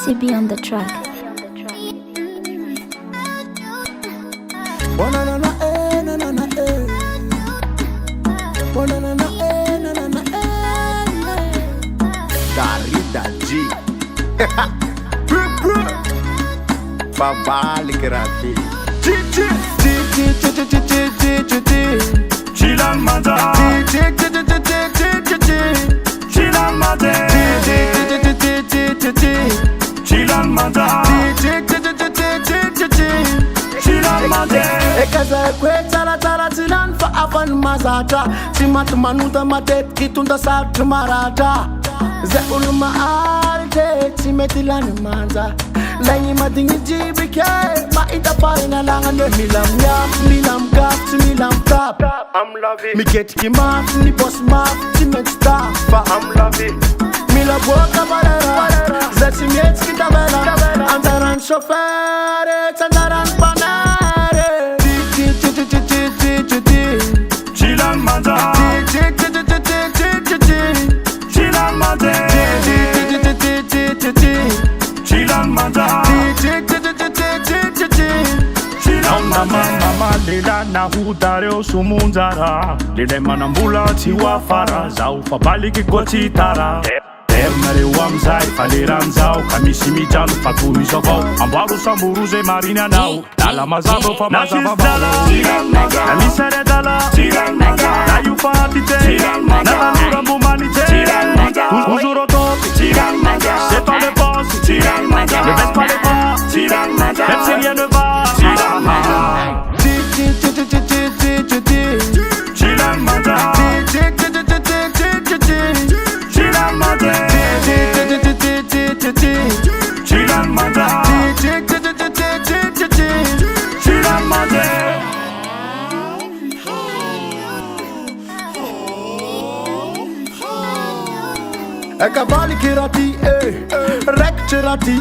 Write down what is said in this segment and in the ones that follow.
CB on the track. Darida G. Babalik Rafi. Chilan Maza. Chilan Maza. Chilan Maza. Chilan Maza. Ekaza kwe tara tara tilan fa afan mazata. Timat manuta matet kitunda sa tumarata. Ze ulma arte timetilan manza. Lanyi madingi jibike ma ita parina langane milam gap milam tap. I'm loving. Mi get ki maf ni boss maf timet star. I'm loving. Mila boka barera zeti miet kita bela. Andaran chauffeur tandaran panare. Chilan Maza. Chilan Maza. Chilan Maza. Mama lela na hudare usumunzara lele manambula tiwa fara zau fabaliki gotitara Ternare wamzai faleranzau kamishimi jalu fatumi shovau ambaru samburuze marina nau dala mazabo fa mazaba Alisa de dala na yufatite na bandura mbumanite Toujours topi c'est toi le boss ne baisse pas les bras même si rien ne va Chilan Maza. Chilan Maza. Chilan Maza. Chilan Maza. Ekabali kirati rek chirati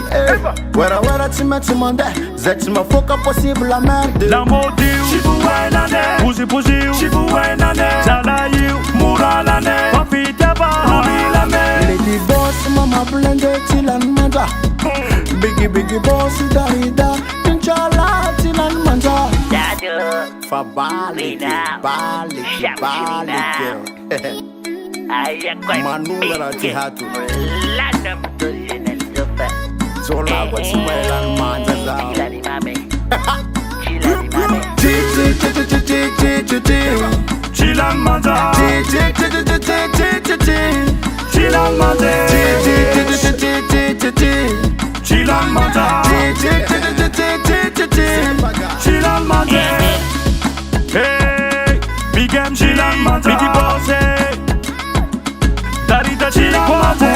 wera timande zetima foka possible la merde. La modiu Chibuenane Pusi Chibuenane Chalayu Muralane Papitaba Murilame Lady boss mama blende tilan manja Biggie boss darida Inchala tilan manja Fabalik Manura tihatu Zola kwa simuelan manja zao Chilan Maza. Chilan Maza. Chilan Maza. Chilan Maza. Hey, big M Chilan Maza. Biggie boss, hey. Darida Chilan Maza.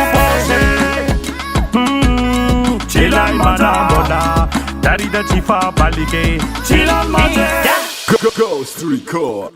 Chilan Maza, bola. Darida Chifa Balike. Chilan Maza. Ghost record.